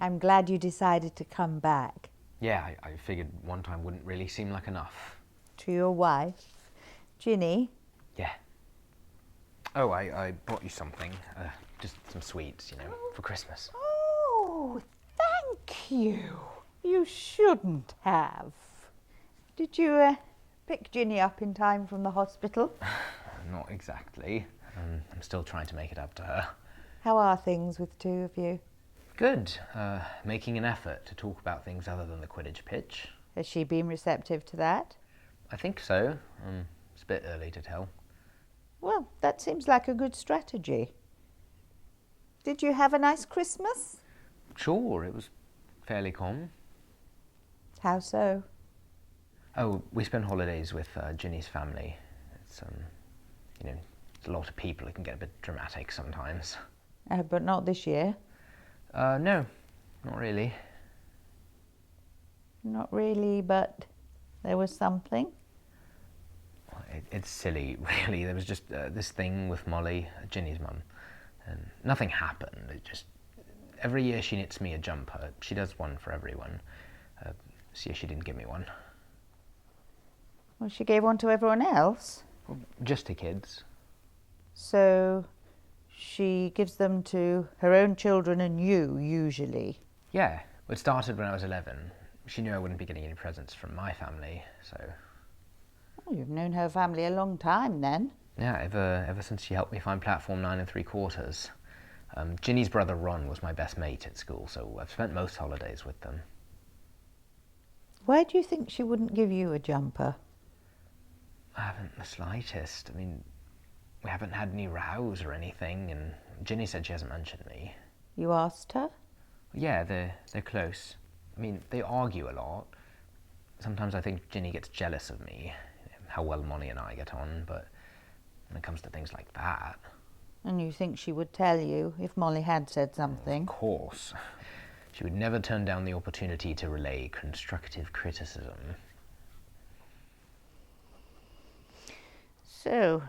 I'm glad you decided to come back. Yeah, I figured one time wouldn't really seem like enough. To your wife, Ginny. Yeah. Oh, I brought you something. Just some sweets, for Christmas. Oh, thank you. You shouldn't have. Did you pick Ginny up in time from the hospital? Not exactly. I'm still trying to make it up to her. How are things with the two of you? Good. Making an effort to talk about things other than the Quidditch pitch. Has she been receptive to that? I think so. It's a bit early to tell. Well, that seems like a good strategy. Did you have a nice Christmas? Sure, it was fairly calm. How so? Oh, we spent holidays with Ginny's family. It's it's a lot of people. It can get a bit dramatic sometimes. But not this year. No, not really. Not really, but there was something. It's silly, really. There was just this thing with Molly, Ginny's mum, and nothing happened. It just every year she knits me a jumper. She does one for everyone. This year she didn't give me one. Well, she gave one to everyone else. Well, just to kids. So she gives them to her own children and you, usually. Yeah, well, it started when I was 11. She knew I wouldn't be getting any presents from my family, so... Oh, you've known her family a long time, then. Yeah, ever since she helped me find platform 9 3/4. Ginny's brother Ron was my best mate at school, so I've spent most holidays with them. Why do you think she wouldn't give you a jumper? I haven't the slightest. I mean, we haven't had any rows or anything, and Ginny said she hasn't mentioned me. You asked her? Yeah, they're close. I mean, they argue a lot. Sometimes I think Ginny gets jealous of me, how well Molly and I get on, but when it comes to things like that... And you think she would tell you if Molly had said something? Of course. She would never turn down the opportunity to relay constructive criticism. So,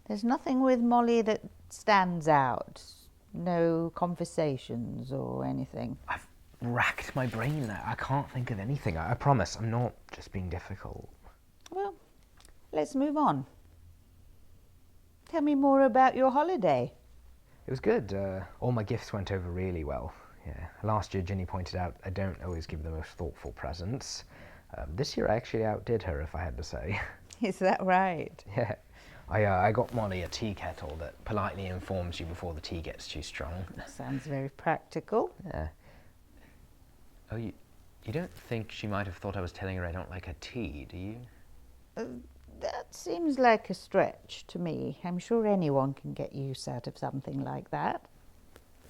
there's nothing with Molly that stands out? No conversations or anything? I've racked my brain there. I can't think of anything. I promise, I'm not just being difficult. Well, let's move on. Tell me more about your holiday. It was good. All my gifts went over really well. Yeah. Last year, Ginny pointed out I don't always give the most thoughtful presents. This year, I actually outdid her, if I had to say. Is that right? Yeah. I got Molly a tea kettle that politely informs you before the tea gets too strong. Sounds very practical. Yeah. Oh, you don't think she might have thought I was telling her I don't like her tea, do you? That seems like a stretch to me. I'm sure anyone can get use out of something like that.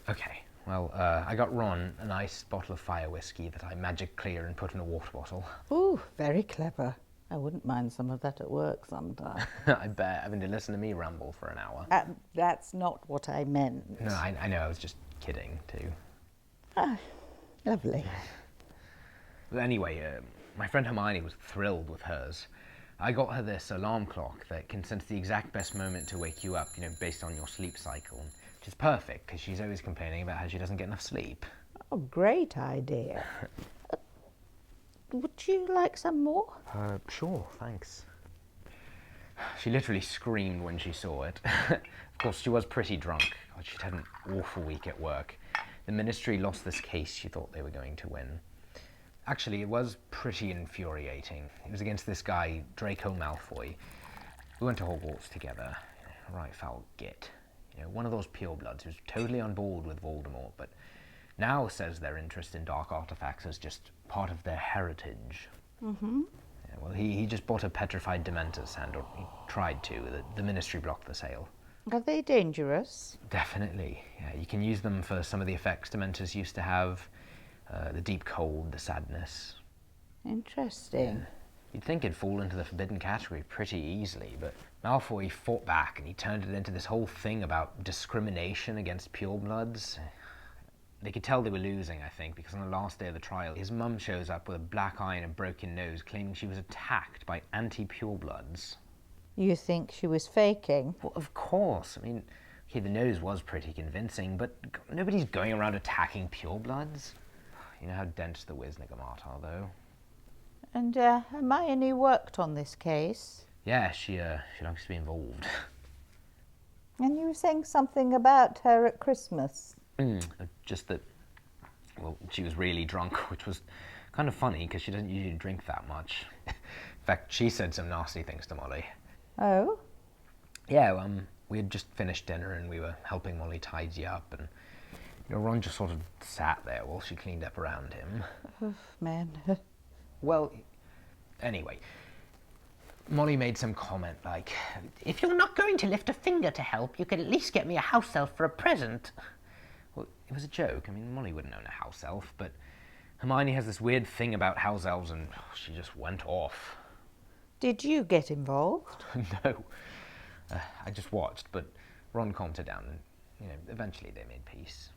Okay. Well, I got Ron a nice bottle of fire whiskey that I magic clear and put in a water bottle. Ooh, very clever. I wouldn't mind some of that at work sometime. I bet, having to listen to me ramble for an hour. That's not what I meant. No, I know, I was just kidding, too. Ah, lovely. But anyway, my friend Hermione was thrilled with hers. I got her this alarm clock that can sense the exact best moment to wake you up, based on your sleep cycle. Which is perfect, because she's always complaining about how she doesn't get enough sleep. Oh, great idea. Would you like some more? Sure, thanks. She literally screamed when she saw it. Of course, she was pretty drunk. She'd had an awful week at work. The Ministry lost this case she thought they were going to win. Actually, it was pretty infuriating. It was against this guy, Draco Malfoy. We went to Hogwarts together. A right foul git. One of those purebloods who's totally on board with Voldemort, but now says their interest in dark artifacts is just part of their heritage. Mm-hmm. Yeah, well, he just bought a petrified Dementor's hand, or he tried to. The Ministry blocked the sale. Are they dangerous? Definitely. Yeah, you can use them for some of the effects Dementors used to have. The deep cold, the sadness. Interesting. Yeah. You'd think it'd fall into the forbidden category pretty easily, but Malfoy fought back and he turned it into this whole thing about discrimination against purebloods. They could tell they were losing, I think, because on the last day of the trial, his mum shows up with a black eye and a broken nose, claiming she was attacked by anti-purebloods. You think she was faking? Well, of course. I mean, Okay, the nose was pretty convincing, but nobody's going around attacking purebloods. You know how dense the Wisnigamart are, though. And Hermione worked on this case. Yeah, she likes to be involved. And you were saying something about her at Christmas. Just that, well, she was really drunk, which was kind of funny because she doesn't usually drink that much. In fact, she said some nasty things to Molly. Oh? Yeah, we had just finished dinner and we were helping Molly tidy up, and Ron just sort of sat there while she cleaned up around him. Oh, man. Well, anyway, Molly made some comment like, "If you're not going to lift a finger to help, you could at least get me a house elf for a present." Well, it was a joke. I mean, Molly wouldn't own a house elf, but Hermione has this weird thing about house elves, and she just went off. Did you get involved? No. I just watched, but Ron calmed her down, and, eventually they made peace.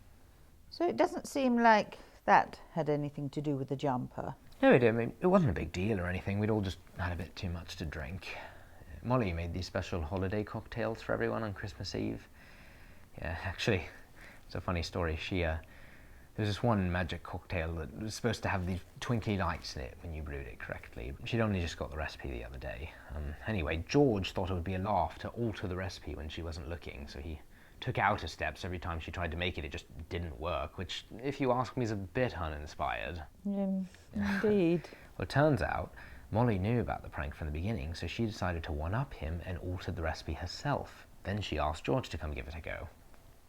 So it doesn't seem like that had anything to do with the jumper. No, it didn't. It wasn't a big deal or anything. We'd all just had a bit too much to drink. Molly made these special holiday cocktails for everyone on Christmas Eve. Yeah, actually, it's a funny story. There's this one magic cocktail that was supposed to have these twinkly lights in it when you brewed it correctly. She'd only just got the recipe the other day. Anyway, George thought it would be a laugh to alter the recipe when she wasn't looking, so he took outer steps every time she tried to make it. It just didn't work, which, if you ask me, is a bit uninspired. Indeed. Well, it turns out Molly knew about the prank from the beginning, so she decided to one-up him and altered the recipe herself. Then she asked George to come give it a go.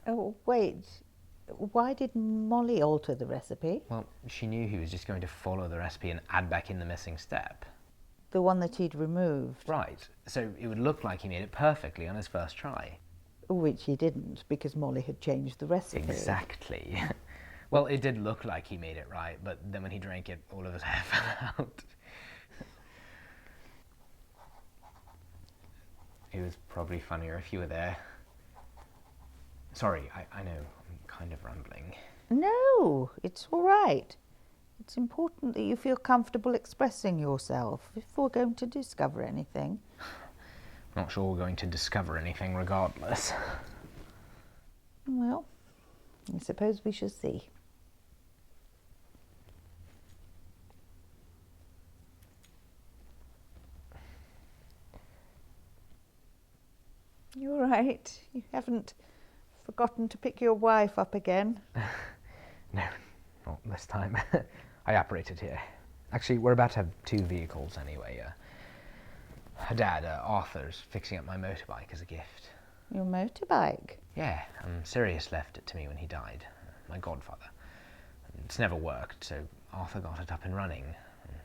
Oh, wait. Why did Molly alter the recipe? Well, she knew he was just going to follow the recipe and add back in the missing step. The one that he'd removed. Right, so it would look like he made it perfectly on his first try. Which he didn't, because Molly had changed the recipe. Exactly. Well, it did look like he made it right, but then when he drank it, all of his hair fell out. It was probably funnier if you were there. Sorry, I know, I'm kind of rambling. No, it's all right. It's important that you feel comfortable expressing yourself if we're going to discover anything. Not sure we're going to discover anything regardless. Well, I suppose we shall see. You're right. You haven't forgotten to pick your wife up again. No, not this time. I operated here. Actually, we're about to have 2 vehicles anyway. Her dad, Arthur's fixing up my motorbike as a gift. Your motorbike? Yeah, Sirius left it to me when he died, my godfather. It's never worked, so Arthur got it up and running.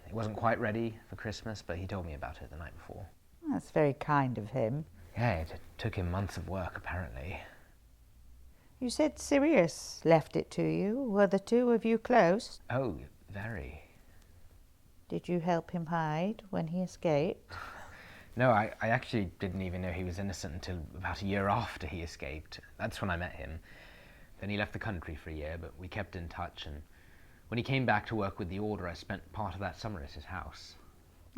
It wasn't quite ready for Christmas, but he told me about it the night before. That's very kind of him. Yeah, it took him months of work, apparently. You said Sirius left it to you. Were the two of you close? Oh, very. Did you help him hide when he escaped? No, I actually didn't even know he was innocent until about a year after he escaped. That's when I met him. Then he left the country for a year, but we kept in touch, and when he came back to work with the Order, I spent part of that summer at his house.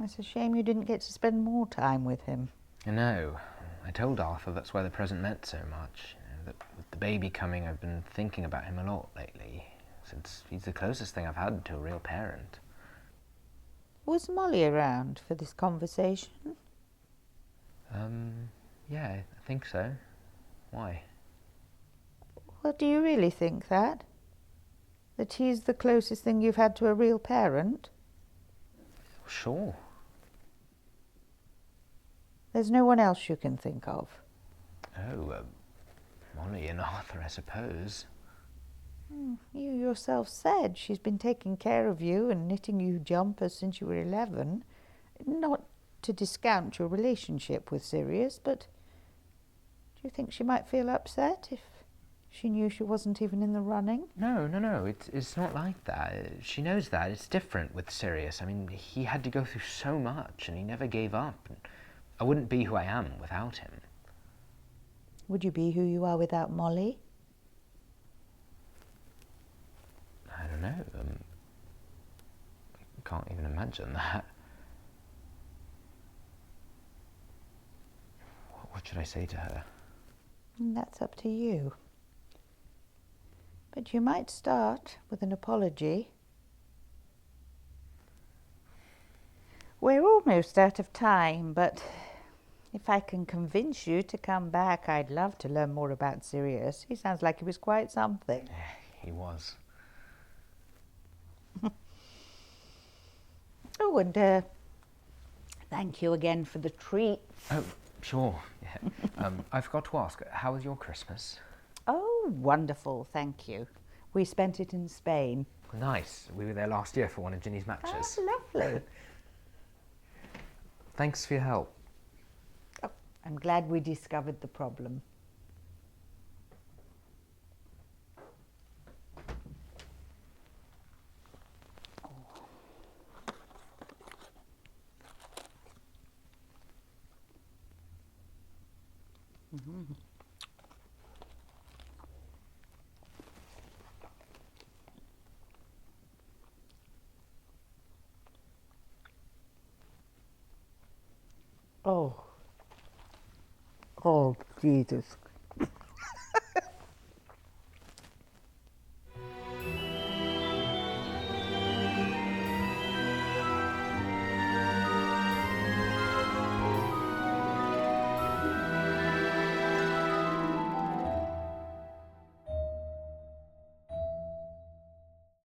It's a shame you didn't get to spend more time with him. I know. I told Arthur that's why the present meant so much. That with the baby coming, I've been thinking about him a lot lately, since he's the closest thing I've had to a real parent. Was Molly around for this conversation? Yeah, I think so. Why? Well, do you really think that? That he's the closest thing you've had to a real parent? Sure. There's no one else you can think of? Oh, Molly and Arthur, I suppose. You yourself said she's been taking care of you and knitting you jumpers since you were 11. Not to discount your relationship with Sirius, but do you think she might feel upset if she knew she wasn't even in the running? No, it's not like that. She knows that. It's different with Sirius. I mean, he had to go through so much and he never gave up. I wouldn't be who I am without him. Would you be who you are without Molly? I don't know. Can't even imagine that. What should I say to her? And that's up to you. But you might start with an apology. We're almost out of time, but if I can convince you to come back, I'd love to learn more about Sirius. He sounds like he was quite something. He was. Oh, and thank you again for the treats. Oh, sure. Yeah. I forgot to ask, how was your Christmas? Oh, wonderful, thank you. We spent it in Spain. Nice. We were there last year for one of Ginny's matches. Oh, lovely. Thanks for your help. Oh, I'm glad we discovered the problem. Mm-hmm. Oh. Oh, Jesus.